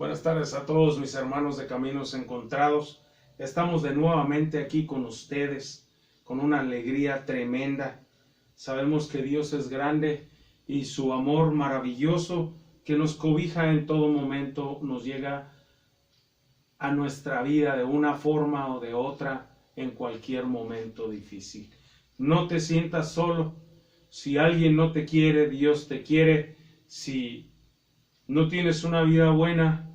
Buenas tardes a todos mis hermanos de Caminos Encontrados. Estamos de nuevamente aquí con ustedes, con una alegría tremenda. Sabemos que Dios es grande y su amor maravilloso que nos cobija en todo momento nos llega a nuestra vida de una forma o de otra en cualquier momento difícil. No te sientas solo. Si alguien no te quiere, Dios te quiere. Si no tienes una vida buena,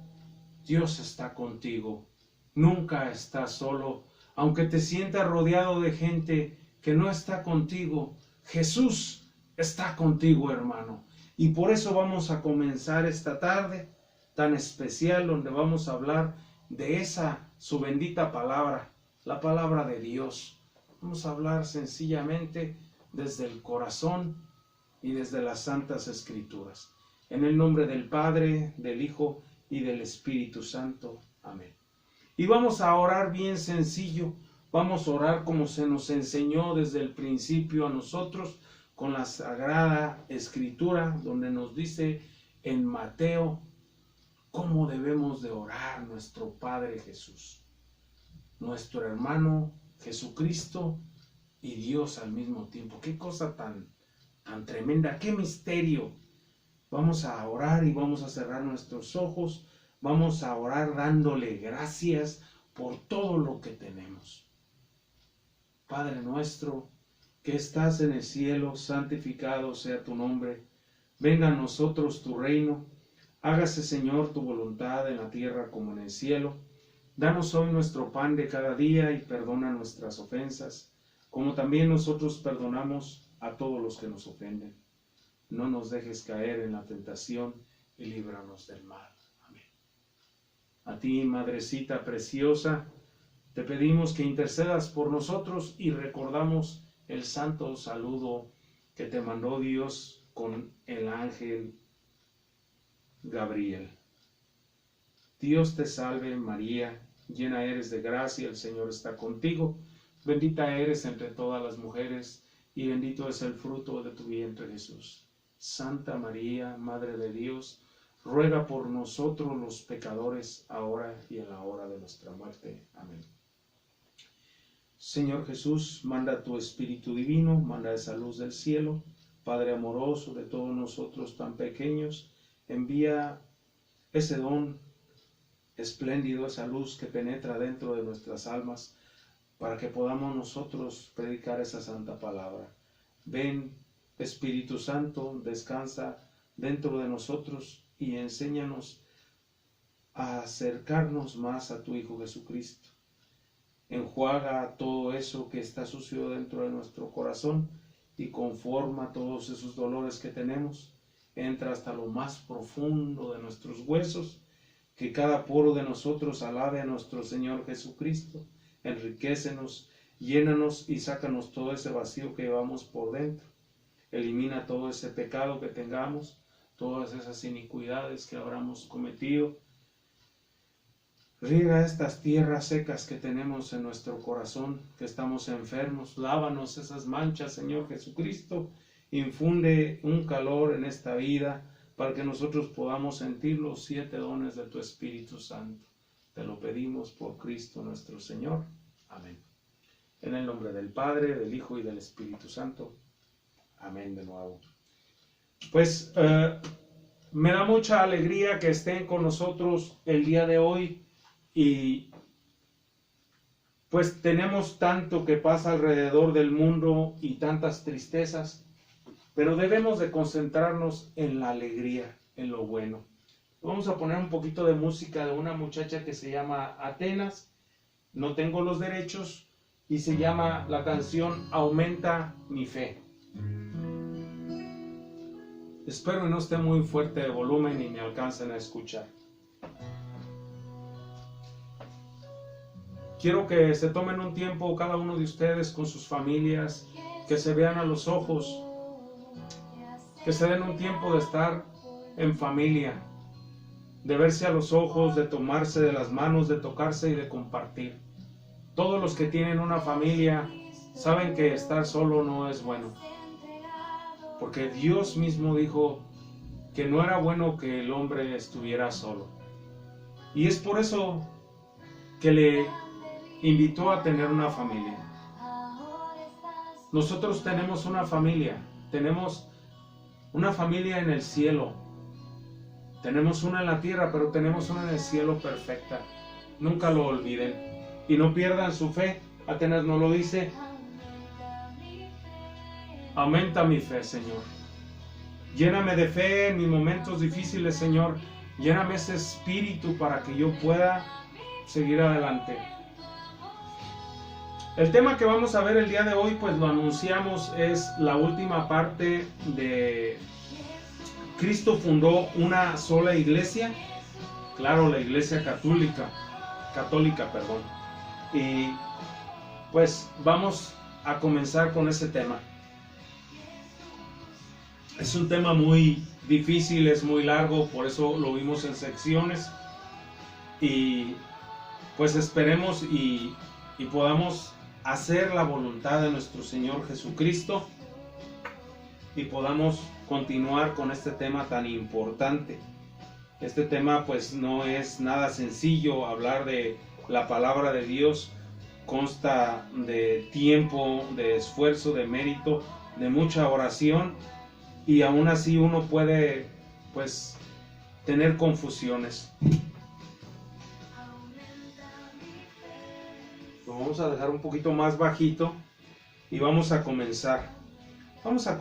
Dios está contigo. Nunca estás solo. Aunque te sientas rodeado de gente que no está contigo, Jesús está contigo, hermano. Y por eso vamos a comenzar esta tarde tan especial donde vamos a hablar de esa, su bendita palabra, la palabra de Dios. Vamos a hablar sencillamente desde el corazón y desde las Santas Escrituras. En el nombre del Padre, del Hijo y del Espíritu Santo. Amén. Y vamos a orar bien sencillo. Vamos a orar como se nos enseñó desde el principio a nosotros con la Sagrada Escritura, donde nos dice en Mateo cómo debemos de orar nuestro Padre Jesús, nuestro hermano Jesucristo y Dios al mismo tiempo. Qué cosa tan tremenda, qué misterio. Vamos a orar y vamos a cerrar nuestros ojos. Vamos a orar dándole gracias por todo lo que tenemos. Padre nuestro, que estás en el cielo, santificado sea tu nombre. Venga a nosotros tu reino. Hágase, Señor, tu voluntad en la tierra como en el cielo. Danos hoy nuestro pan de cada día y perdona nuestras ofensas, como también nosotros perdonamos a todos los que nos ofenden. No nos dejes caer en la tentación y líbranos del mal. Amén. A ti, Madrecita preciosa, te pedimos que intercedas por nosotros y recordamos el santo saludo que te mandó Dios con el ángel Gabriel. Dios te salve, María, llena eres de gracia, el Señor está contigo. Bendita eres entre todas las mujeres y bendito es el fruto de tu vientre, Jesús. Santa María, Madre de Dios, ruega por nosotros los pecadores, ahora y en la hora de nuestra muerte. Amén. Señor Jesús, manda tu Espíritu Divino, manda esa luz del cielo. Padre amoroso de todos nosotros tan pequeños, envía ese don espléndido, esa luz que penetra dentro de nuestras almas, para que podamos nosotros predicar esa santa palabra. Ven, Espíritu Santo, descansa dentro de nosotros y enséñanos a acercarnos más a tu Hijo Jesucristo. Enjuaga todo eso que está sucio dentro de nuestro corazón y conforma todos esos dolores que tenemos. Entra hasta lo más profundo de nuestros huesos, que cada poro de nosotros alabe a nuestro Señor Jesucristo. Enriquécenos, llénanos y sácanos todo ese vacío que llevamos por dentro. Elimina todo ese pecado que tengamos, todas esas iniquidades que habramos cometido. Riega estas tierras secas que tenemos en nuestro corazón, que estamos enfermos. Lávanos esas manchas, Señor Jesucristo. Infunde un calor en esta vida para que nosotros podamos sentir los 7 dones de tu Espíritu Santo. Te lo pedimos por Cristo nuestro Señor. Amén. En el nombre del Padre, del Hijo y del Espíritu Santo. Amén de nuevo. Pues me da mucha alegría que estén con nosotros el día de hoy y pues tenemos tanto que pasa alrededor del mundo y tantas tristezas, pero debemos de concentrarnos en la alegría, en lo bueno. Vamos a poner un poquito de música de una muchacha que se llama Atenas, no tengo los derechos, y se llama la canción Aumenta mi fe. Espero que no esté muy fuerte de volumen y me alcancen a escuchar. Quiero que se tomen un tiempo cada uno de ustedes con sus familias, que se vean a los ojos, que se den un tiempo de estar en familia, de verse a los ojos, de tomarse de las manos, de tocarse y de compartir. Todos los que tienen una familia saben que estar solo no es bueno, porque Dios mismo dijo que no era bueno que el hombre estuviera solo. Y es por eso que le invitó a tener una familia. Nosotros tenemos una familia en el cielo. Tenemos una en la tierra, pero tenemos una en el cielo perfecta. Nunca lo olviden. Y no pierdan su fe. Atenas nos lo dice. Aumenta mi fe, Señor. Lléname de fe en mis momentos difíciles, Señor. Lléname ese espíritu para que yo pueda seguir adelante. El tema que vamos a ver el día de hoy, pues lo anunciamos, es la última parte de Cristo fundó una sola iglesia, claro, la iglesia católica, perdón. Y pues vamos a comenzar con ese tema. Es un tema muy difícil, es muy largo, por eso lo vimos en secciones. Y pues esperemos y podamos hacer la voluntad de nuestro Señor Jesucristo y podamos continuar con este tema tan importante. Este tema pues no es nada sencillo. Hablar de la palabra de Dios consta de tiempo, de esfuerzo, de mérito, de mucha oración, y aún así uno puede pues tener confusiones. Lo vamos a dejar un poquito más bajito y vamos a comenzar. Vamos a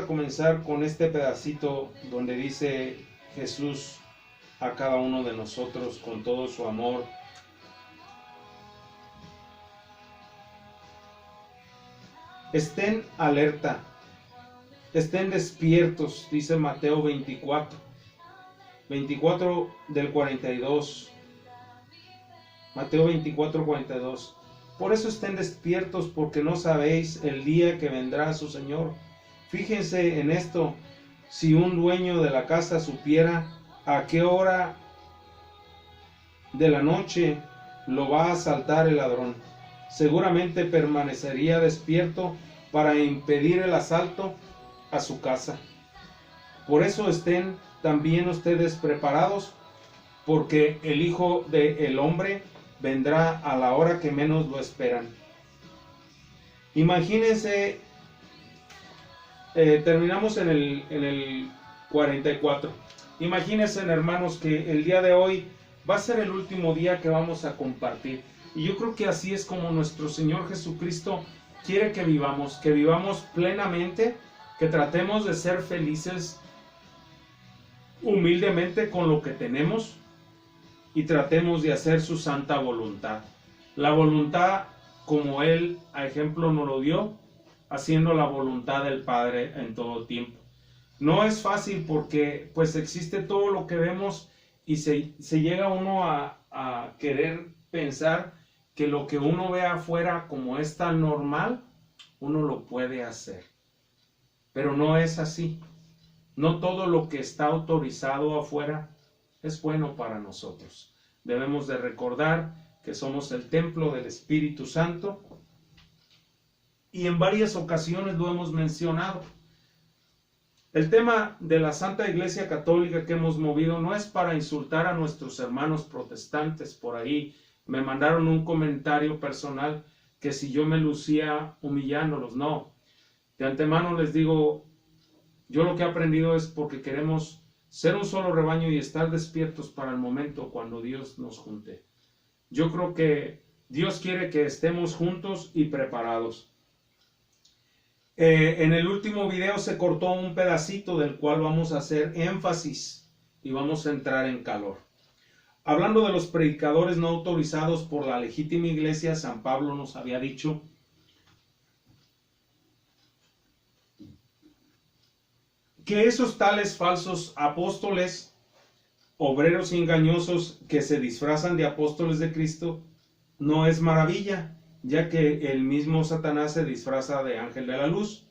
comenzar con este pedacito donde dice Jesús a cada uno de nosotros con todo su amor. Estén alerta, estén despiertos, dice Mateo 24 del 42. Mateo 24, 42. Por eso estén despiertos, porque no sabéis el día que vendrá su Señor. Fíjense en esto: si un dueño de la casa supiera a qué hora de la noche lo va a asaltar el ladrón, seguramente permanecería despierto para impedir el asalto a su casa. Por eso estén también ustedes preparados, porque el Hijo del Hombre vendrá a la hora que menos lo esperan. Imagínense, terminamos en el 44. Imagínense, hermanos, que el día de hoy va a ser el último día que vamos a compartir. Y yo creo que así es como nuestro Señor Jesucristo quiere que vivamos plenamente, que tratemos de ser felices humildemente con lo que tenemos y tratemos de hacer su santa voluntad. La voluntad como Él a ejemplo nos lo dio, haciendo la voluntad del Padre en todo tiempo. No es fácil porque pues existe todo lo que vemos y se llega uno a querer pensar que lo que uno ve afuera como es tan normal, uno lo puede hacer. Pero no es así. No todo lo que está autorizado afuera es bueno para nosotros. Debemos de recordar que somos el templo del Espíritu Santo, y en varias ocasiones lo hemos mencionado. El tema de la Santa Iglesia Católica que hemos movido no es para insultar a nuestros hermanos protestantes. Por ahí me mandaron un comentario personal que si yo me lucía humillándolos. No, de antemano les digo, yo lo que he aprendido es porque queremos ser un solo rebaño y estar despiertos para el momento cuando Dios nos junte. Yo creo que Dios quiere que estemos juntos y preparados. En el último video se cortó un pedacito del cual vamos a hacer énfasis y vamos a entrar en calor. Hablando de los predicadores no autorizados por la legítima iglesia, San Pablo nos había dicho que esos tales falsos apóstoles, obreros engañosos que se disfrazan de apóstoles de Cristo, no es maravilla, ya que el mismo Satanás se disfraza de ángel de la luz.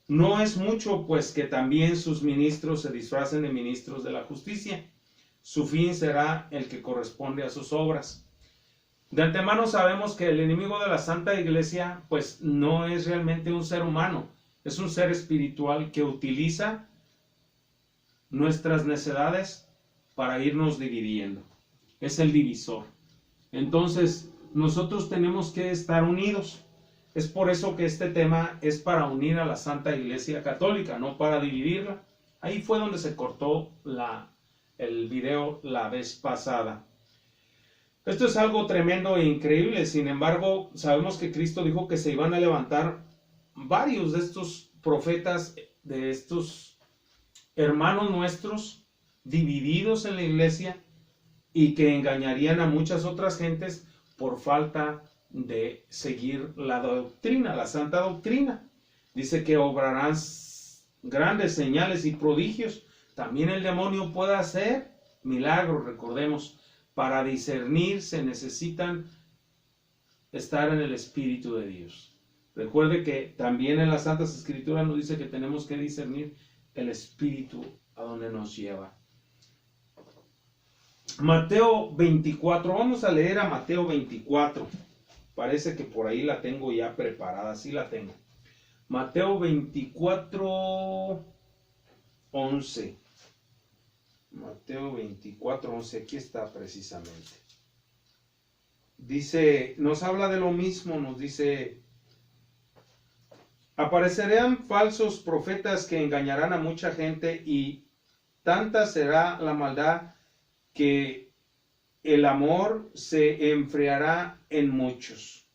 No es mucho, pues, que también sus ministros se disfracen de ministros de la justicia. Su fin será el que corresponde a sus obras. De antemano sabemos que el enemigo de la Santa Iglesia, pues, no es realmente un ser humano, es un ser espiritual que utiliza nuestras necedades para irnos dividiendo. Es el divisor. Entonces, nosotros tenemos que estar unidos. Es por eso que este tema es para unir a la Santa Iglesia Católica, no para dividirla. Ahí fue donde se cortó el video la vez pasada. Esto es algo tremendo e increíble. Sin embargo, sabemos que Cristo dijo que se iban a levantar varios de estos profetas, de estos hermanos nuestros, divididos en la iglesia, y que engañarían a muchas otras gentes por falta de seguir la doctrina, la santa doctrina. Dice que obrarán grandes señales y prodigios. También el demonio puede hacer milagros, recordemos. Para discernir se necesitan estar en el Espíritu de Dios. Recuerde que también en las Santas Escrituras nos dice que tenemos que discernir el Espíritu a donde nos lleva. Mateo 24, vamos a leer a Mateo 24. Parece que por ahí la tengo ya preparada, sí la tengo. Mateo 24, 11. Mateo 24, 11, aquí está precisamente. Dice, nos habla de lo mismo, nos dice, aparecerán falsos profetas que engañarán a mucha gente y tanta será la maldad que el amor se enfriará en muchos.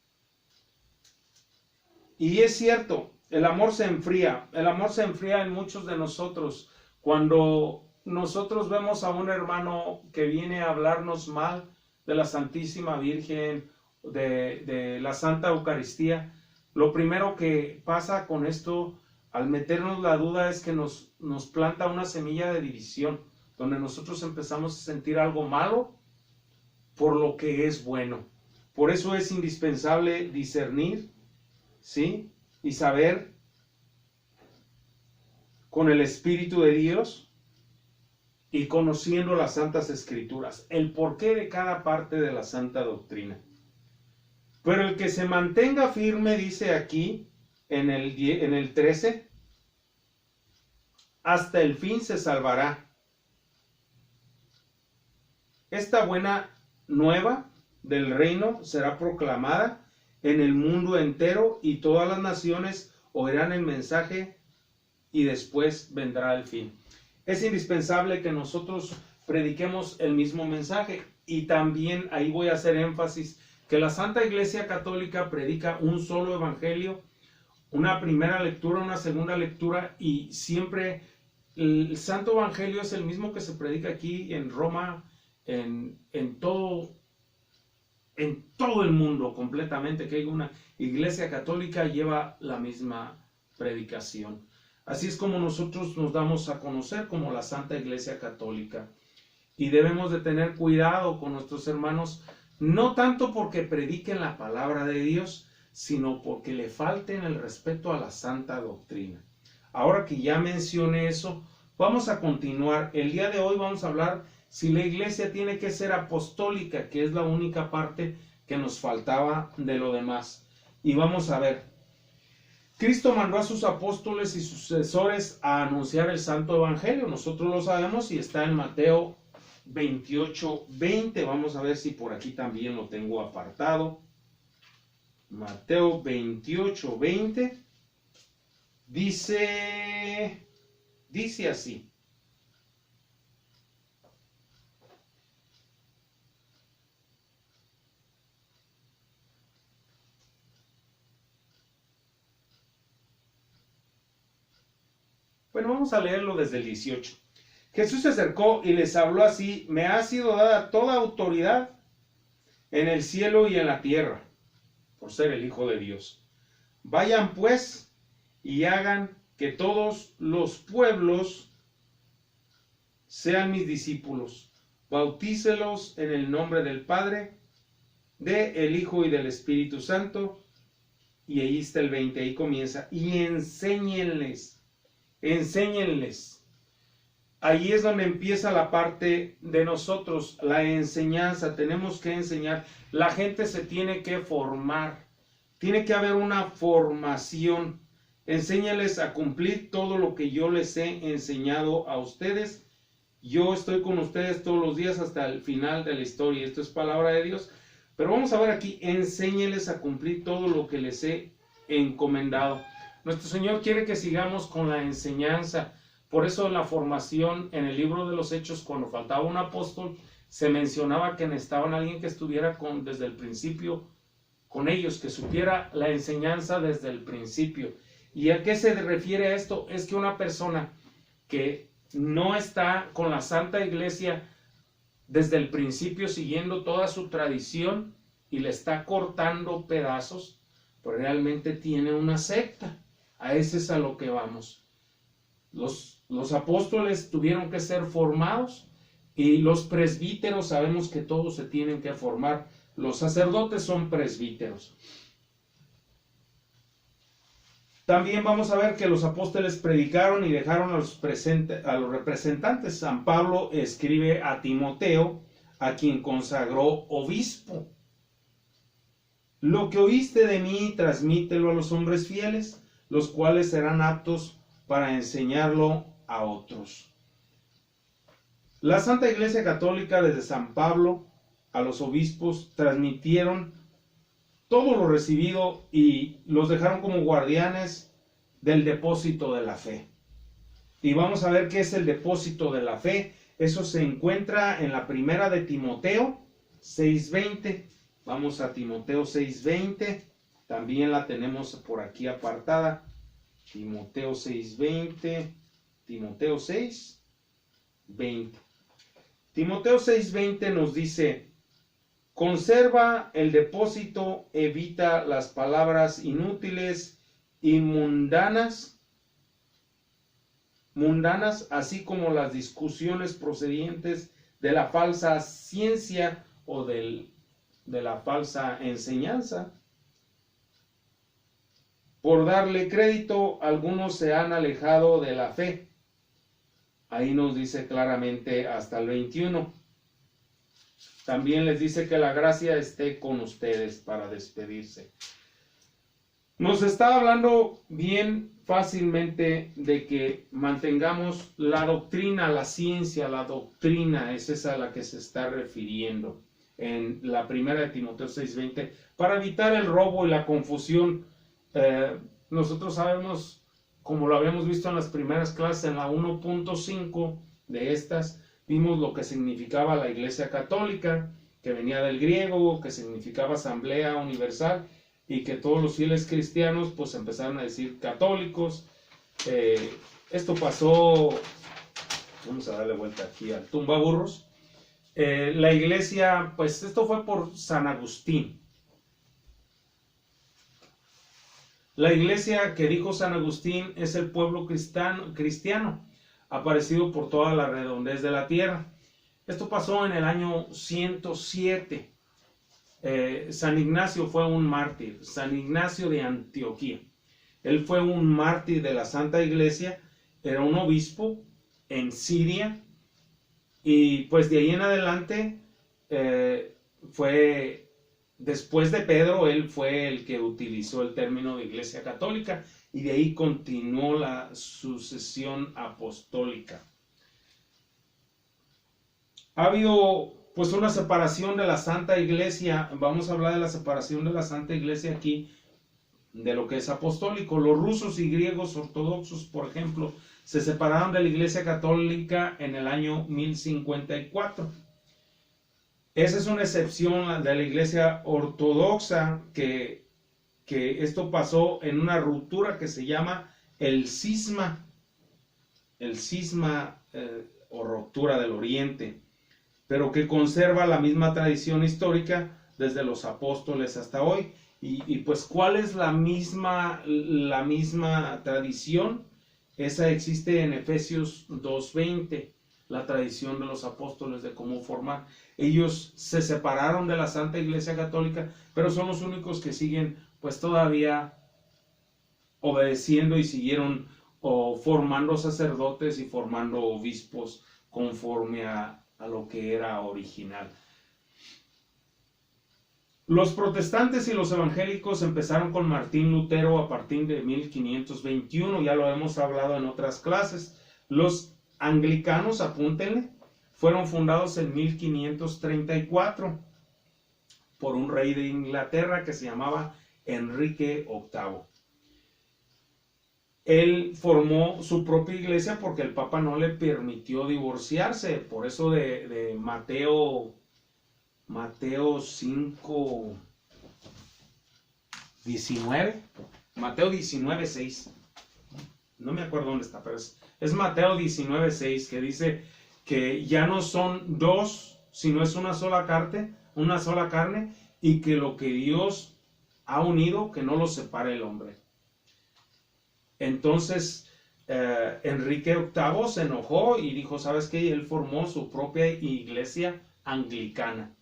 Y es cierto, el amor se enfría en muchos de nosotros. Cuando nosotros vemos a un hermano que viene a hablarnos mal de la Santísima Virgen, de la Santa Eucaristía, lo primero que pasa con esto, al meternos la duda, es que nos planta una semilla de división, donde nosotros empezamos a sentir algo malo por lo que es bueno. Por eso es indispensable discernir, ¿sí? Y saber con el Espíritu de Dios y conociendo las Santas Escrituras, el porqué de cada parte de la Santa Doctrina. Pero el que se mantenga firme, dice aquí en el 13, hasta el fin se salvará. Esta buena nueva del reino será proclamada en el mundo entero y todas las naciones oirán el mensaje y después vendrá el fin. Es indispensable que nosotros prediquemos el mismo mensaje, y también ahí voy a hacer énfasis que la Santa Iglesia Católica predica un solo evangelio, una primera lectura, una segunda lectura, y siempre el Santo Evangelio es el mismo que se predica aquí en Roma, en todo el mundo completamente, que hay una Iglesia Católica lleva la misma predicación. Así es como nosotros nos damos a conocer como la Santa Iglesia Católica. Y debemos de tener cuidado con nuestros hermanos, no tanto porque prediquen la palabra de Dios, sino porque le falten el respeto a la Santa Doctrina. Ahora que ya mencioné eso, vamos a continuar. El día de hoy vamos a hablar si la Iglesia tiene que ser apostólica, que es la única parte que nos faltaba de lo demás. Y vamos a ver. Cristo mandó a sus apóstoles y sucesores a anunciar el Santo Evangelio. Nosotros lo sabemos y está en Mateo 28, 20. Vamos a ver si por aquí también lo tengo apartado. Mateo 28, 20. Dice así. Bueno, vamos a leerlo desde el 18. Jesús se acercó y les habló así: me ha sido dada toda autoridad en el cielo y en la tierra, por ser el Hijo de Dios. Vayan pues y hagan que todos los pueblos sean mis discípulos. Bautícelos en el nombre del Padre, del Hijo y del Espíritu Santo. Y ahí está el 20, ahí comienza. Y enséñenles. Ahí es donde empieza la parte de nosotros, la enseñanza. Tenemos que enseñar. La gente se tiene que formar. Tiene que haber una formación. Enséñales a cumplir todo lo que yo les he enseñado a ustedes. Yo estoy con ustedes todos los días hasta el final de la historia. Esto es palabra de Dios. Pero vamos a ver aquí, enséñeles a cumplir todo lo que les he encomendado. Nuestro Señor quiere que sigamos con la enseñanza. Por eso en la formación, en el libro de los Hechos, cuando faltaba un apóstol, se mencionaba que necesitaban a alguien que estuviera desde el principio con ellos, que supiera la enseñanza desde el principio. ¿Y a qué se refiere esto? Es que una persona que no está con la Santa Iglesia desde el principio siguiendo toda su tradición y le está cortando pedazos, pues realmente tiene una secta. A ese es a lo que vamos. Los apóstoles tuvieron que ser formados y los presbíteros sabemos que todos se tienen que formar. Los sacerdotes son presbíteros. También vamos a ver que los apóstoles predicaron y dejaron a los representantes. San Pablo escribe a Timoteo, a quien consagró obispo. Lo que oíste de mí, transmítelo a los hombres fieles, los cuales serán aptos para enseñarlo a otros. La Santa Iglesia Católica, desde San Pablo a los obispos, transmitieron todo lo recibido y los dejaron como guardianes del depósito de la fe. Y vamos a ver qué es el depósito de la fe. Eso se encuentra en la primera de Timoteo 6:20. Vamos a Timoteo 6:20. También la tenemos por aquí apartada. Timoteo 6:20. Timoteo 6:20. Timoteo 6:20 nos dice: conserva el depósito, evita las palabras inútiles y mundanas, así como las discusiones procedientes de la falsa ciencia o de la falsa enseñanza. Por darle crédito, algunos se han alejado de la fe. Ahí nos dice claramente hasta el 21. También les dice que la gracia esté con ustedes para despedirse. Nos está hablando bien fácilmente de que mantengamos la doctrina, la ciencia, la doctrina, es esa a la que se está refiriendo en la primera de Timoteo 6:20, para evitar el robo y la confusión. Nosotros sabemos, como lo habíamos visto en las primeras clases, en la 1.5 de estas, vimos lo que significaba la Iglesia Católica, que venía del griego, que significaba Asamblea Universal, y que todos los fieles cristianos pues empezaron a decir católicos. Esto pasó, vamos a darle vuelta aquí al tumbaburros. La iglesia, pues esto fue por San Agustín. La iglesia que dijo San Agustín es el pueblo cristiano, aparecido por toda la redondez de la tierra. Esto pasó en el año 107. San Ignacio fue un mártir, San Ignacio de Antioquía. Él fue un mártir de la Santa Iglesia, era un obispo en Siria, y pues de ahí en adelante fue, después de Pedro, él fue el que utilizó el término de Iglesia Católica, y de ahí continuó la sucesión apostólica. Ha habido pues una separación de la Santa Iglesia. Vamos a hablar de la separación de la Santa Iglesia aquí, de lo que es apostólico. Los rusos y griegos ortodoxos, por ejemplo, se separaron de la Iglesia Católica en el año 1054. Esa es una excepción de la Iglesia ortodoxa, que esto pasó en una ruptura que se llama el cisma o ruptura del Oriente, pero que conserva la misma tradición histórica desde los apóstoles hasta hoy. Y pues, ¿cuál es la misma tradición? Esa existe en Efesios 2:20, la tradición de los apóstoles de cómo formar. Ellos se separaron de la Santa Iglesia Católica, pero son los únicos que siguen pues todavía obedeciendo, y siguieron formando sacerdotes y formando obispos conforme a lo que era original. Los protestantes y los evangélicos empezaron con Martín Lutero a partir de 1521, ya lo hemos hablado en otras clases. Los anglicanos, apúntenle, fueron fundados en 1534 por un rey de Inglaterra que se llamaba Enrique VIII. Él formó su propia iglesia porque el Papa no le permitió divorciarse. Por eso de Mateo 5, 19, Mateo 19, 6. No me acuerdo dónde está, pero es Mateo 19, 6, que dice que ya no son dos, sino es una sola carne, y que lo que Dios ha unido, que no lo separe el hombre. Entonces, Enrique VIII se enojó y dijo, ¿sabes qué? Él formó su propia iglesia anglicana.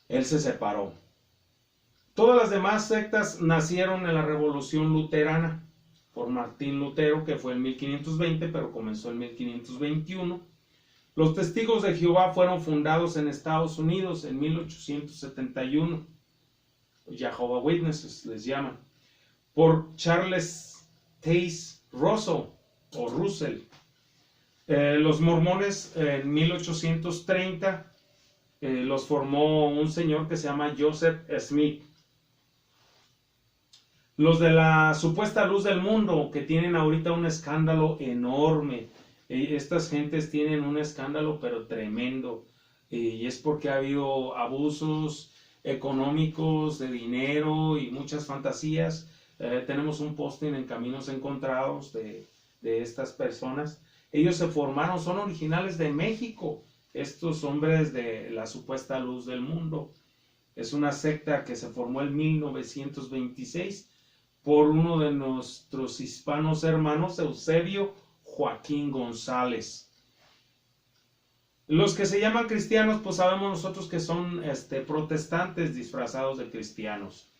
Él se separó. Todas las demás sectas nacieron en la Revolución Luterana por Martín Lutero, que fue en 1520, pero comenzó en 1521. Los Testigos de Jehová fueron fundados en Estados Unidos en 1871. Jehovah's Witnesses les llaman, por Charles Taze Russell. Los mormones en 1830 los formó un señor que se llama Joseph Smith. Los de la supuesta luz del mundo, que tienen ahorita un escándalo enorme. Estas gentes tienen un escándalo pero tremendo. Y es porque ha habido abusos económicos, de dinero y muchas fantasías. Tenemos un posting en Caminos Encontrados de estas personas. Ellos se formaron, son originales de México, estos hombres de la supuesta luz del mundo. Es una secta que se formó en 1926 por uno de nuestros hispanos hermanos, Eusebio Joaquín González. Los que se llaman cristianos, pues sabemos nosotros que son protestantes disfrazados de cristianos.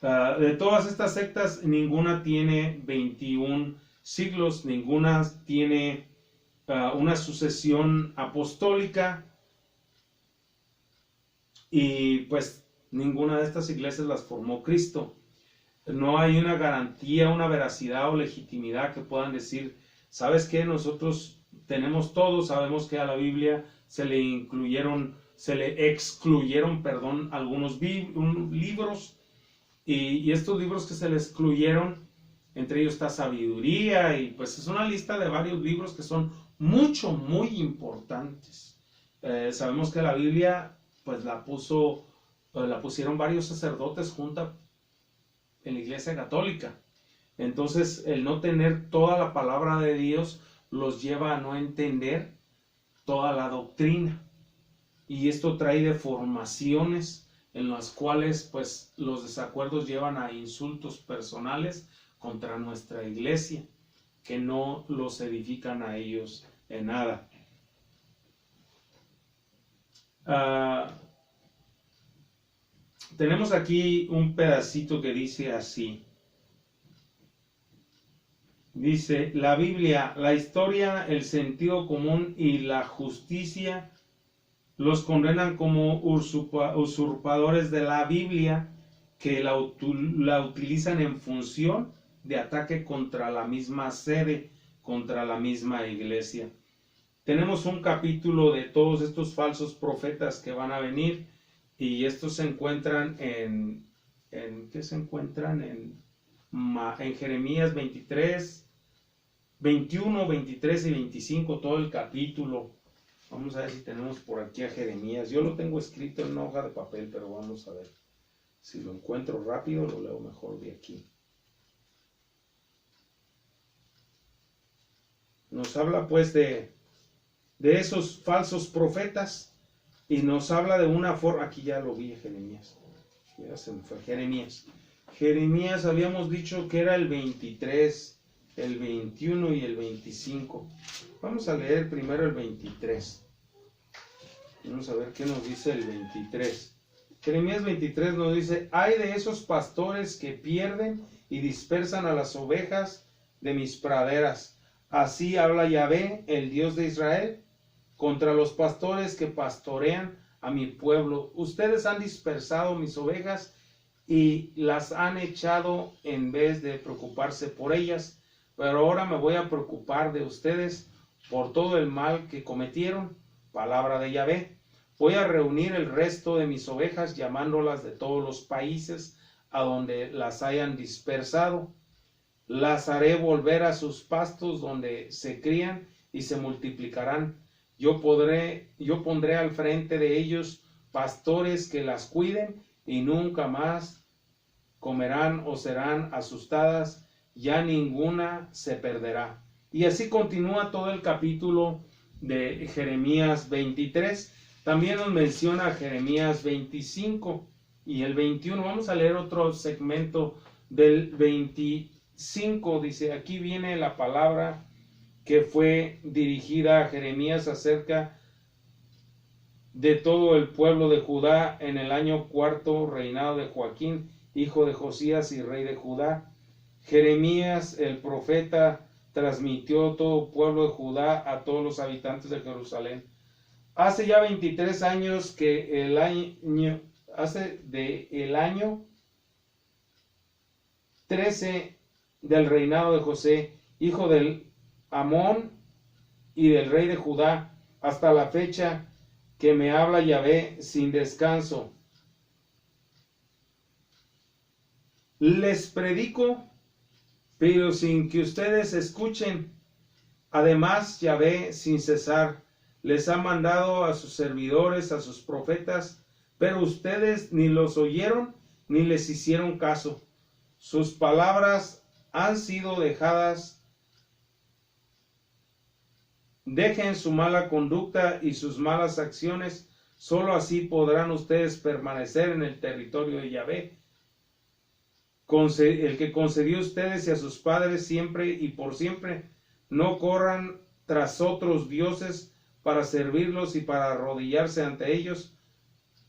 De todas estas sectas, ninguna tiene 21 siglos, ninguna tiene una sucesión apostólica, y pues ninguna de estas iglesias las formó Cristo. No hay una garantía, una veracidad o legitimidad que puedan decir, ¿sabes qué? Nosotros tenemos todo, sabemos que a la Biblia se le excluyeron algunos libros, y estos libros que se le excluyeron, entre ellos está sabiduría, y pues es una lista de varios libros que son muy importantes. Sabemos que la Biblia pues la pusieron varios sacerdotes junta en la Iglesia Católica. Entonces, el no tener toda la palabra de Dios los lleva a no entender toda la doctrina. Y esto trae deformaciones en las cuales pues los desacuerdos llevan a insultos personales contra nuestra iglesia, que no los edifican a ellos en nada. Tenemos aquí un pedacito que dice así. Dice, la Biblia, la historia, el sentido común y la justicia los condenan como usurpadores de la Biblia, que la utilizan en función de ataque contra la misma sede, contra la misma iglesia. Tenemos un capítulo de todos estos falsos profetas que van a venir, y estos se encuentran en Jeremías 23, 21, 23 y 25, todo el capítulo. Vamos a ver si tenemos por aquí a Jeremías. Yo lo tengo escrito en una hoja de papel, pero vamos a ver. Si lo encuentro rápido, lo leo mejor de aquí. Nos habla pues de esos falsos profetas, y nos habla de una forma. Aquí ya lo vi, Jeremías. Ya se me fue Jeremías. Jeremías habíamos dicho que era el 23, el 21 y el 25. Vamos a leer primero el 23. Vamos a ver qué nos dice el 23. Jeremías 23 nos dice: hay de esos pastores que pierden y dispersan a las ovejas de mis praderas. Así habla Yahvé, el Dios de Israel, contra los pastores que pastorean a mi pueblo. Ustedes han dispersado mis ovejas y las han echado en vez de preocuparse por ellas. pero ahora me voy a preocupar de ustedes por todo el mal que cometieron. Palabra de Yahvé. Voy a reunir el resto de mis ovejas, llamándolas de todos los países a donde las hayan dispersado. Las haré volver a sus pastos donde se crían y se multiplicarán. Yo pondré al frente de ellos pastores que las cuiden y nunca más comerán o serán asustadas, ya ninguna se perderá. Y así continúa todo el capítulo de Jeremías 23. También nos menciona Jeremías 25 y el 21. Vamos a leer otro segmento del 25. Dice, aquí viene la palabra que fue dirigida a Jeremías acerca de todo el pueblo de Judá en el año cuarto reinado de Joaquín, hijo de Josías y rey de Judá. Jeremías, el profeta, transmitió todo el pueblo de Judá a todos los habitantes de Jerusalén. Hace ya 23 años que el año 13 del reinado de José, hijo del Amón y del rey de Judá, hasta la fecha que me habla Yahvé sin descanso. Les predico, pero sin que ustedes escuchen. Además, Yahvé sin cesar les ha mandado a sus servidores, a sus profetas, pero ustedes ni los oyeron ni les hicieron caso. Sus palabras han sido dejadas. Dejen su mala conducta y sus malas acciones, solo así podrán ustedes permanecer en el territorio de Yahvé, el que concedió a ustedes y a sus padres siempre y por siempre. No corran tras otros dioses para servirlos y para arrodillarse ante ellos.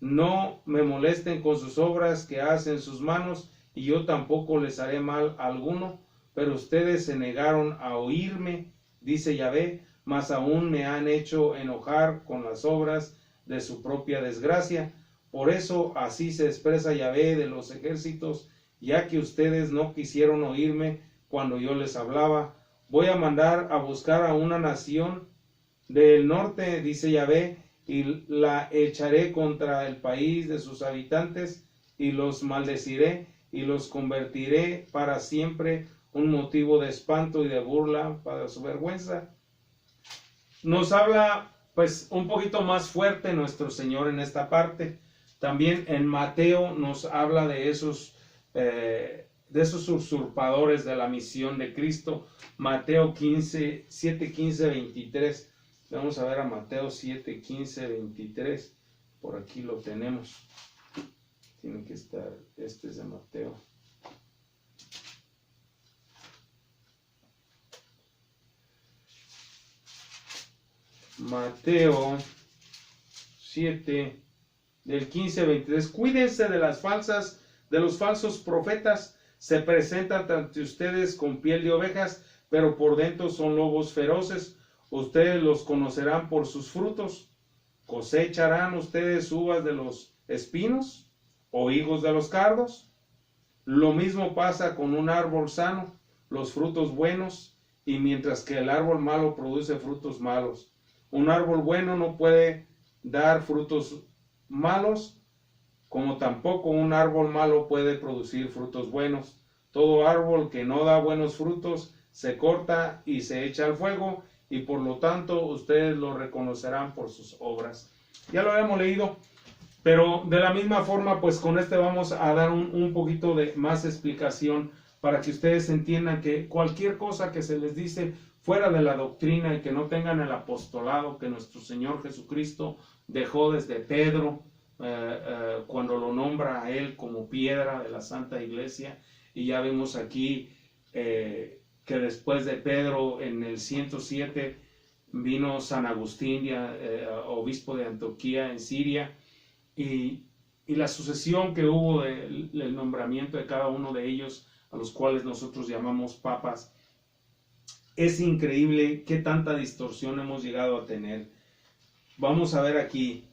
No me molesten con sus obras que hacen sus manos, y yo tampoco les haré mal alguno, pero ustedes se negaron a oírme, dice Yahvé, mas aún me han hecho enojar con las obras de su propia desgracia. Por eso así se expresa Yahvé de los ejércitos, ya que ustedes no quisieron oírme cuando yo les hablaba. Voy a mandar a buscar a una nación del norte, dice Yahvé, y la echaré contra el país de sus habitantes, y los maldeciré, y los convertiré para siempre un motivo de espanto y de burla para su vergüenza. Nos habla pues un poquito más fuerte nuestro Señor en esta parte. También en Mateo nos habla de esos usurpadores de la misión de Cristo. Mateo 7, 15, 23. Vamos a ver a Mateo 7, 15, 23. Por aquí lo tenemos. Tiene que estar, este es de Mateo. Mateo 7, del 15 al 23. Cuídense de los falsos profetas. Se presentan ante ustedes con piel de ovejas, pero por dentro son lobos feroces. Ustedes los conocerán por sus frutos. ¿Cosecharán ustedes uvas de los espinos o higos de los cardos? Lo mismo pasa con un árbol sano, los frutos buenos, y mientras que el árbol malo produce frutos malos. Un árbol bueno no puede dar frutos malos, como tampoco un árbol malo puede producir frutos buenos. Todo árbol que no da buenos frutos se corta y se echa al fuego, y por lo tanto ustedes lo reconocerán por sus obras. Ya lo habíamos leído, pero de la misma forma, pues con este vamos a dar un poquito de más explicación para que ustedes entiendan que cualquier cosa que se les dice fuera de la doctrina y que no tengan el apostolado que nuestro Señor Jesucristo dejó desde Pedro, cuando lo nombra a él como piedra de la Santa Iglesia. Y ya vemos aquí que después de Pedro, en el 107, vino San Agustín, obispo de Antioquía en Siria, y la sucesión que hubo del nombramiento de cada uno de ellos, a los cuales nosotros llamamos papas. Es increíble qué tanta distorsión hemos llegado a tener. Vamos a ver aquí.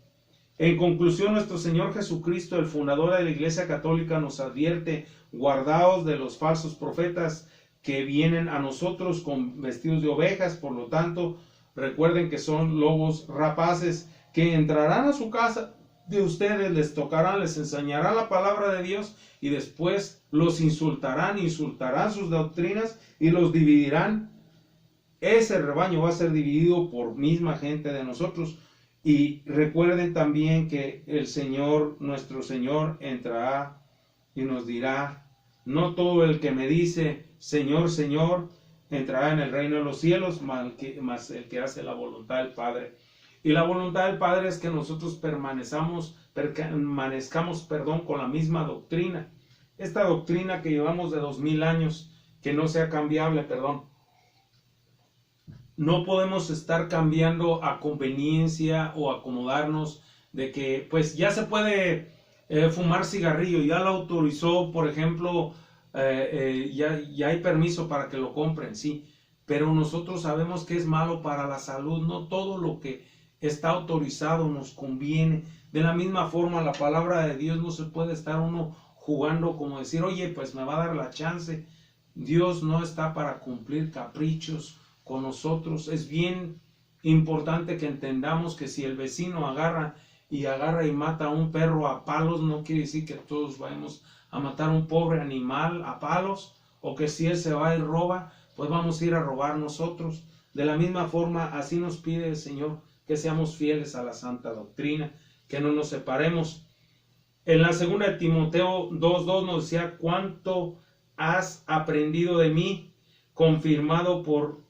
En conclusión, nuestro Señor Jesucristo, el fundador de la Iglesia Católica, nos advierte: guardaos de los falsos profetas que vienen a nosotros con vestidos de ovejas, por lo tanto, recuerden que son lobos rapaces que entrarán a su casa de ustedes, les tocarán, les enseñarán la palabra de Dios y después los insultarán sus doctrinas y los dividirán. Ese rebaño va a ser dividido por misma gente de nosotros. Y recuerden también que el Señor, nuestro Señor, entrará y nos dirá: no todo el que me dice Señor, Señor, entrará en el reino de los cielos, más el que hace la voluntad del Padre. Y la voluntad del Padre es que nosotros permanezcamos con la misma doctrina. Esta doctrina que llevamos de 2000 años, que no sea cambiable, No podemos estar cambiando a conveniencia o acomodarnos de que pues ya se puede fumar cigarrillo, ya lo autorizó, por ejemplo, ya hay permiso para que lo compren, sí, pero nosotros sabemos que es malo para la salud. No todo lo que está autorizado nos conviene. De la misma forma, la palabra de Dios no se puede estar uno jugando como decir, oye, pues me va a dar la chance. Dios no está para cumplir caprichos con nosotros. Es bien importante que entendamos que si el vecino agarra y mata a un perro a palos, no quiere decir que todos vayamos a matar a un pobre animal a palos, o que si él se va y roba, pues vamos a ir a robar nosotros. De la misma forma, así nos pide el Señor, que seamos fieles a la santa doctrina, que no nos separemos. En la segunda de Timoteo 2:2 nos decía: ¿cuánto has aprendido de mí? Confirmado por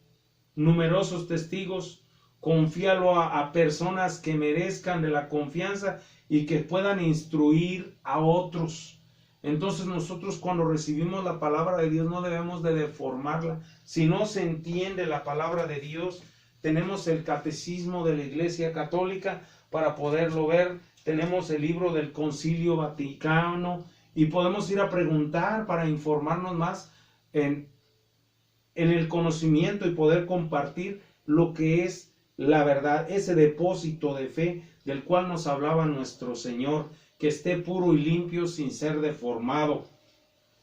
numerosos testigos. Confíalo a personas que merezcan de la confianza y que puedan instruir a otros. Entonces nosotros, cuando recibimos la palabra de Dios, no debemos de deformarla. Si no se entiende la palabra de Dios, tenemos el catecismo de la Iglesia Católica para poderlo ver. Tenemos el libro del Concilio Vaticano y podemos ir a preguntar para informarnos más en el conocimiento y poder compartir lo que es la verdad, ese depósito de fe del cual nos hablaba nuestro Señor, que esté puro y limpio sin ser deformado.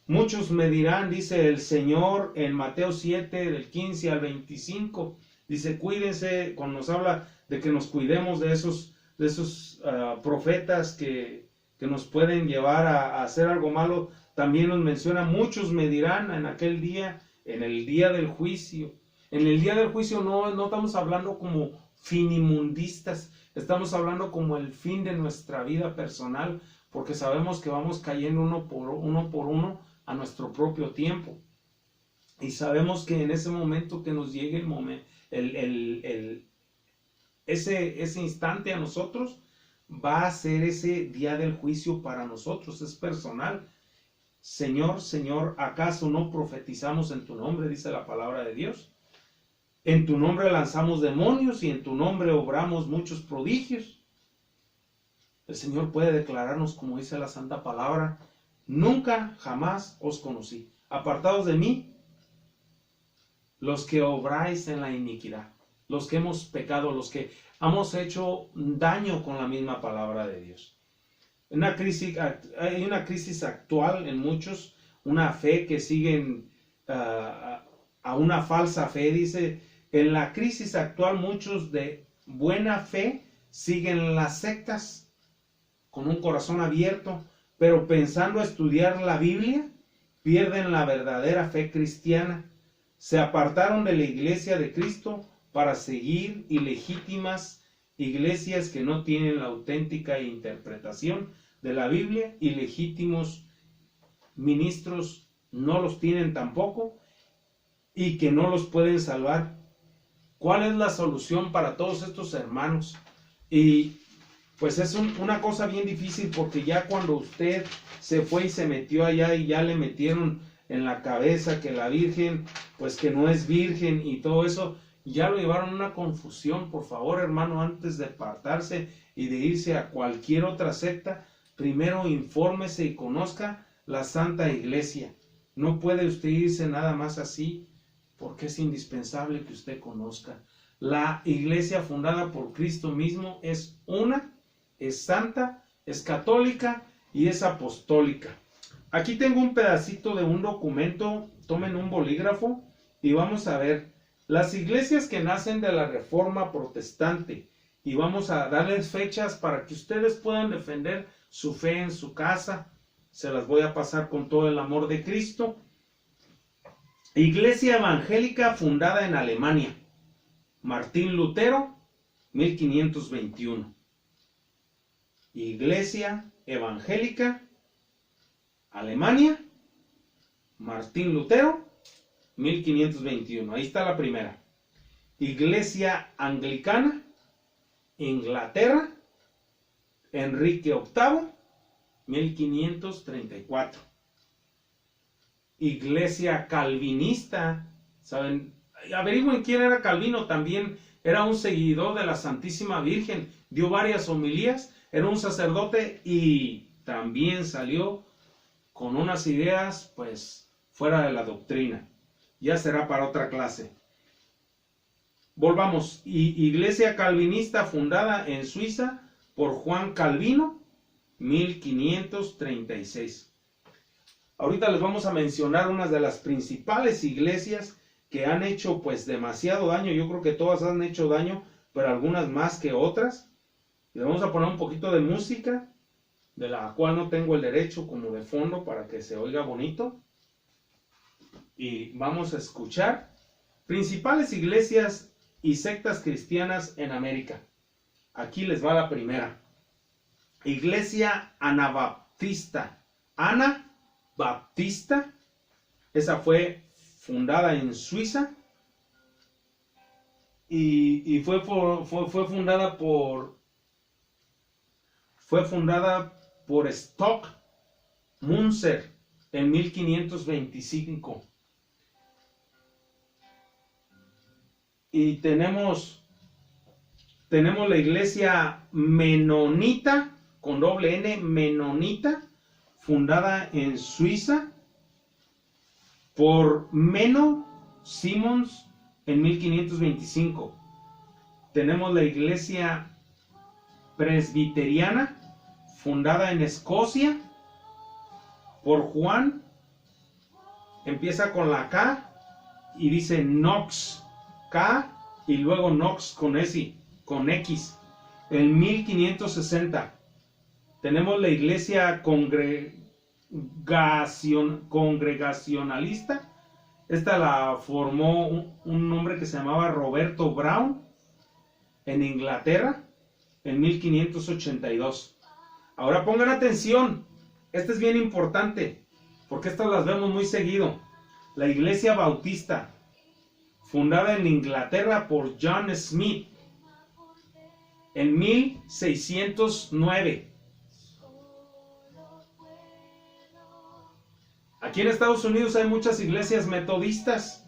Muchos me dirán, dice el Señor en Mateo 7, del 15 al 25, dice: cuídense, cuando nos habla de que nos cuidemos de esos profetas que nos pueden llevar a hacer algo malo. También nos menciona: muchos me dirán en aquel día, en el día del juicio. En el día del juicio no estamos hablando como finimundistas, estamos hablando como el fin de nuestra vida personal, porque sabemos que vamos cayendo uno por uno a nuestro propio tiempo. Y sabemos que en ese momento que nos llegue ese instante a nosotros, va a ser ese día del juicio para nosotros, es personal. Señor, Señor, ¿acaso no profetizamos en tu nombre? Dice la palabra de Dios. En tu nombre lanzamos demonios y en tu nombre obramos muchos prodigios. El Señor puede declararnos, como dice la santa palabra: nunca, jamás os conocí. Apartados de mí, los que obráis en la iniquidad, los que hemos pecado, los que hemos hecho daño con la misma palabra de Dios. Hay una crisis actual en muchos, una fe que siguen a una falsa fe. Dice: en la crisis actual muchos de buena fe siguen las sectas con un corazón abierto, pero pensando estudiar la Biblia, pierden la verdadera fe cristiana. Se apartaron de la iglesia de Cristo para seguir ilegítimas iglesias que no tienen la auténtica interpretación de la Biblia, y legítimos ministros no los tienen tampoco, y que no los pueden salvar. ¿Cuál es la solución para todos estos hermanos? Y pues es una cosa bien difícil, porque ya cuando usted se fue y se metió allá y ya le metieron en la cabeza que la Virgen, pues que no es virgen y todo eso, ya lo llevaron a una confusión. Por favor, hermano, antes de apartarse y de irse a cualquier otra secta, primero infórmese y conozca la Santa Iglesia. No puede usted irse nada más así, porque es indispensable que usted conozca. La iglesia fundada por Cristo mismo es una, es santa, es católica y es apostólica. Aquí tengo un pedacito de un documento, tomen un bolígrafo y vamos a ver las iglesias que nacen de la Reforma Protestante y vamos a darles fechas para que ustedes puedan defender su fe en su casa. Se las voy a pasar con todo el amor de Cristo. Iglesia evangélica fundada en Alemania. Martín Lutero, 1521. Iglesia evangélica, Alemania, Martín Lutero, 1521. Ahí está la primera. Iglesia anglicana, Inglaterra, Enrique VIII, 1534. Iglesia calvinista, ¿saben? Averigüen quién era Calvino. También era un seguidor de la Santísima Virgen, dio varias homilías, era un sacerdote y también salió con unas ideas pues fuera de la doctrina. Ya será para otra clase. Volvamos. Iglesia calvinista fundada en Suiza por Juan Calvino, 1536. Ahorita les vamos a mencionar unas de las principales iglesias que han hecho pues demasiado daño. Yo creo que todas han hecho daño, pero algunas más que otras. Les vamos a poner un poquito de música, de la cual no tengo el derecho, como de fondo para que se oiga bonito. Y vamos a escuchar principales iglesias y sectas cristianas en América. Aquí les va la primera. Iglesia Anabaptista. Anabaptista. Esa fue fundada en Suiza. Y fue fundada por Stock Munzer en 1525. Y tenemos la iglesia menonita, con doble N, menonita, fundada en Suiza por Menno Simons en 1525. Tenemos la iglesia presbiteriana, fundada en Escocia por Juan, empieza con la K y dice Knox, K y luego Knox con X, en 1560. Tenemos la iglesia congregacionalista. Esta la formó un hombre que se llamaba Roberto Brown en Inglaterra en 1582. Ahora pongan atención, esta es bien importante porque estas las vemos muy seguido. La iglesia bautista, fundada en Inglaterra por John Smith en 1609. Aquí en Estados Unidos hay muchas iglesias metodistas.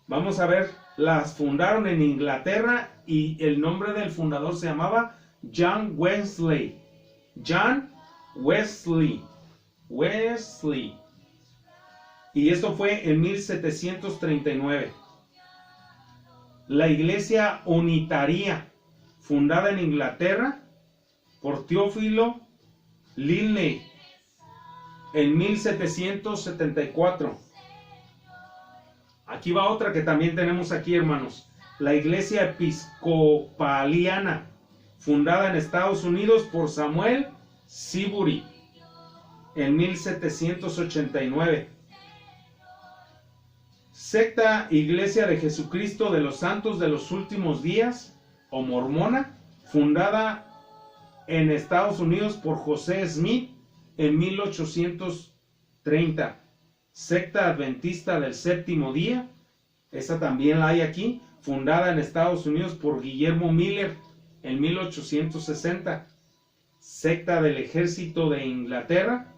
Vamos a ver, las fundaron en Inglaterra y el nombre del fundador se llamaba John Wesley. John Wesley. Y esto fue en 1739. La iglesia unitaria, fundada en Inglaterra por Teófilo Linley en 1774. Aquí va otra que también tenemos aquí, hermanos. La iglesia episcopaliana, fundada en Estados Unidos por Samuel Sibury en 1789. Secta Iglesia de Jesucristo de los Santos de los Últimos Días, o mormona, fundada en Estados Unidos por José Smith en 1830. Secta Adventista del Séptimo Día, esa también la hay aquí, fundada en Estados Unidos por Guillermo Miller en 1860. Secta del Ejército de Inglaterra,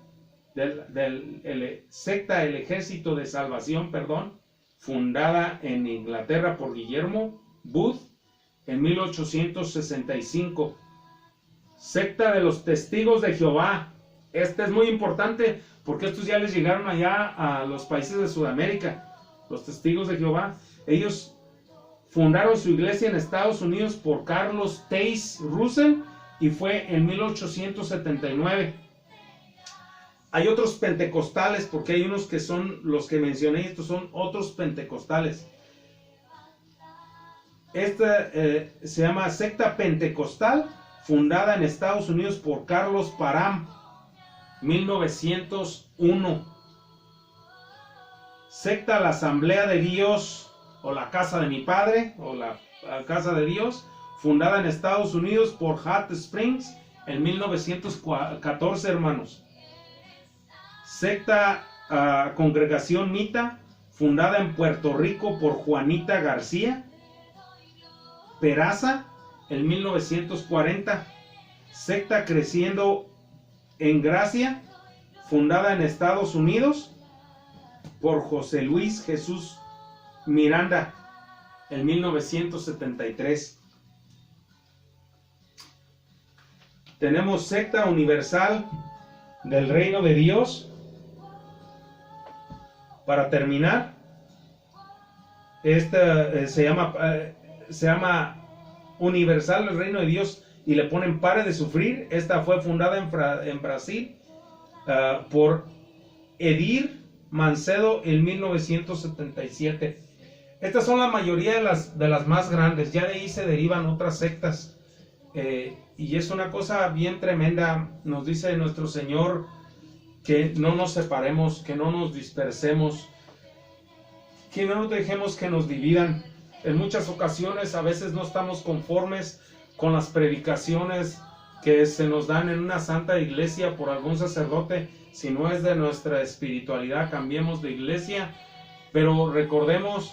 secta del Ejército de Salvación, fundada en Inglaterra por Guillermo Booth en 1865. Secta de los Testigos de Jehová. Esta es muy importante porque estos ya les llegaron allá a los países de Sudamérica. Los Testigos de Jehová. Ellos fundaron su iglesia en Estados Unidos por Carlos Taze Russell y fue en 1879. Hay otros pentecostales, porque hay unos que son los que mencioné, estos son otros pentecostales. Esta se llama Secta Pentecostal, fundada en Estados Unidos por Carlos Parham, 1901. Secta La Asamblea de Dios, o la Casa de mi Padre, o la Casa de Dios, fundada en Estados Unidos por Hot Springs en 1914, hermanos. Secta Congregación Mita, fundada en Puerto Rico por Juanita García Peraza en 1940. Secta Creciendo en Gracia, fundada en Estados Unidos por José Luis Jesús Miranda en 1973. Tenemos Secta Universal del Reino de Dios. Para terminar, esta se llama Universal del Reino de Dios y le ponen Pare de Sufrir. Esta fue fundada en Brasil por Edir Macedo en 1977. Estas son la mayoría de las más grandes. Ya de ahí se derivan otras sectas. Y es una cosa bien tremenda. Nos dice nuestro Señor que no nos separemos, que no nos dispersemos, que no nos dejemos que nos dividan. En muchas ocasiones a veces no estamos conformes con las predicaciones que se nos dan en una santa iglesia por algún sacerdote. Si no es de nuestra espiritualidad, cambiemos de iglesia. Pero recordemos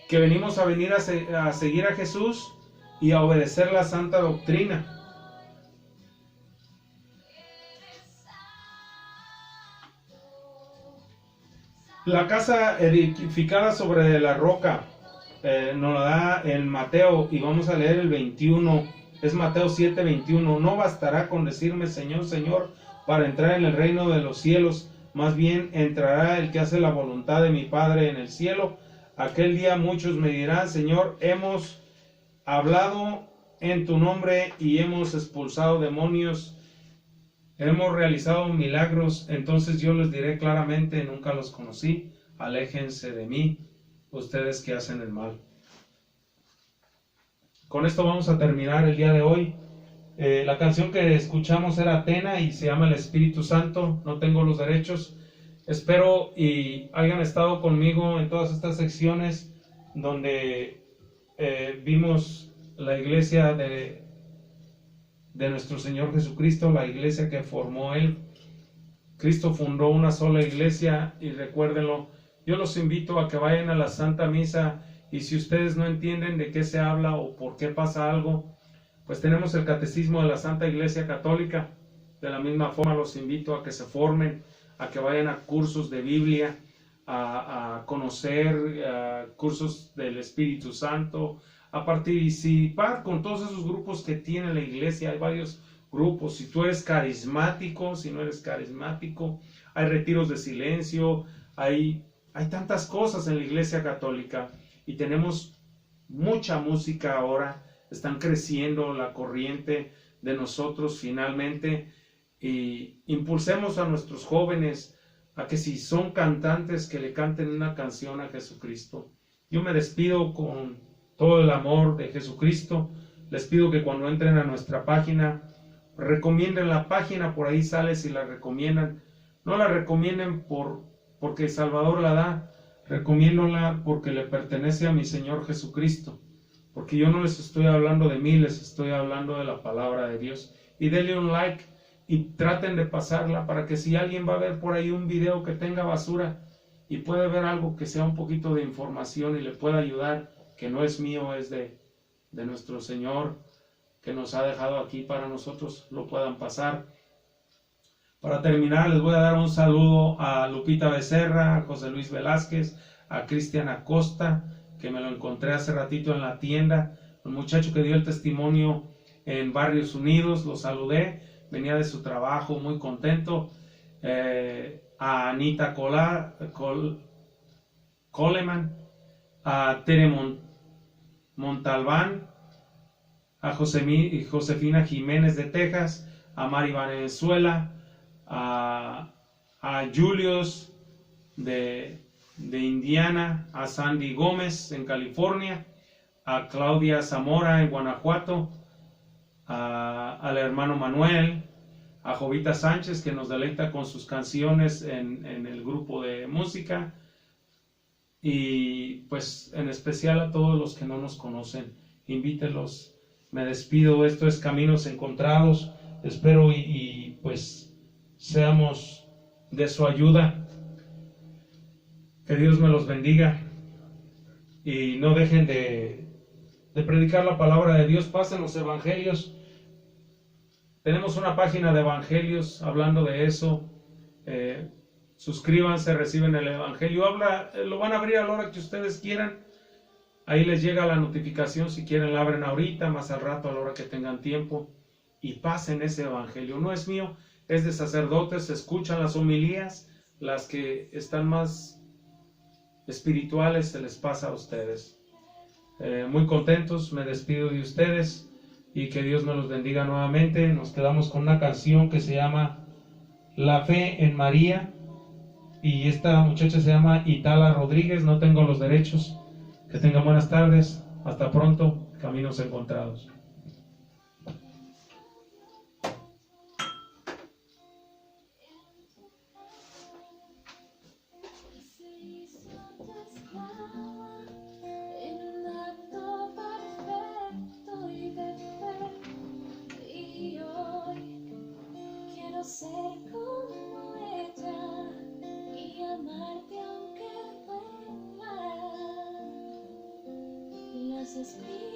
que venimos a seguir a Jesús y a obedecer la santa doctrina. La casa edificada sobre la roca nos la da en Mateo, y vamos a leer el 21. Es Mateo 7:21. No bastará con decirme Señor, Señor, para entrar en el reino de los cielos, más bien entrará el que hace la voluntad de mi Padre en el cielo. Aquel día muchos me dirán, Señor, hemos hablado en tu nombre y hemos expulsado demonios, hemos realizado milagros. Entonces yo les diré claramente, nunca los conocí, aléjense de mí, ustedes que hacen el mal. Con esto vamos a terminar el día de hoy. La canción que escuchamos era Atena y se llama El Espíritu Santo, No tengo los derechos. Espero y hayan estado conmigo en todas estas secciones donde vimos la iglesia de nuestro Señor Jesucristo, la iglesia que formó Él. Cristo fundó una sola iglesia y recuérdenlo. Yo los invito a que vayan a la Santa Misa, y si ustedes no entienden de qué se habla o por qué pasa algo, pues tenemos el Catecismo de la Santa Iglesia Católica. De la misma forma los invito a que se formen, a que vayan a cursos de Biblia, a conocer cursos del Espíritu Santo, a participar con todos esos grupos que tiene la iglesia. Hay varios grupos. Si tú eres carismático, si no eres carismático, hay retiros de silencio, hay tantas cosas en la iglesia católica, y tenemos mucha música ahora. Están creciendo la corriente de nosotros finalmente, y impulsemos a nuestros jóvenes a que si son cantantes, que le canten una canción a Jesucristo. Yo me despido con todo el amor de Jesucristo. Les pido que cuando entren a nuestra página, recomienden la página. Por ahí sale si la recomiendan. No la recomienden porque el Salvador la da. Recomiéndola porque le pertenece a mi Señor Jesucristo. Porque yo no les estoy hablando de mí, les estoy hablando de la palabra de Dios. Y denle un like y traten de pasarla, para que si alguien va a ver por ahí un video que tenga basura y puede ver algo que sea un poquito de información y le pueda ayudar, que no es mío, es de nuestro Señor, que nos ha dejado aquí para nosotros, lo puedan pasar. Para terminar, les voy a dar un saludo a Lupita Becerra, a José Luis Velázquez, a Cristian Acosta, que me lo encontré hace ratito en la tienda, un muchacho que dio el testimonio en Barrios Unidos. Lo saludé, venía de su trabajo muy contento. A Anita Coleman, a Tere Montalbán, a Josefina Jiménez de Texas, a Mari Venezuela, a a Julius de Indiana, a Sandy Gómez en California, a Claudia Zamora en Guanajuato, al hermano Manuel, a Jovita Sánchez, que nos deleita con sus canciones en el grupo de música, y pues en especial a todos los que no nos conocen, invítelos. Me despido. Esto es Caminos Encontrados. Espero y pues seamos de su ayuda. Que Dios me los bendiga y no dejen de predicar la palabra de Dios. Pasen los evangelios. Tenemos una página de evangelios hablando de eso. Suscríbanse, reciben el evangelio. Lo van a abrir a la hora que ustedes quieran. Ahí les llega la notificación. Si quieren la abren ahorita, más al rato, a la hora que tengan tiempo. Y pasen ese evangelio. No es mío, es de sacerdotes. Escuchan las homilías. Las que están más espirituales se les pasa a ustedes. Muy contentos, me despido de ustedes y que Dios me los bendiga nuevamente. Nos quedamos con una canción que se llama La Fe en María, y esta muchacha se llama Itala Rodríguez. No tengo los derechos. Que tengan buenas tardes, hasta pronto. Caminos Encontrados. Ser como ella y amarte aunque duela. Las espinas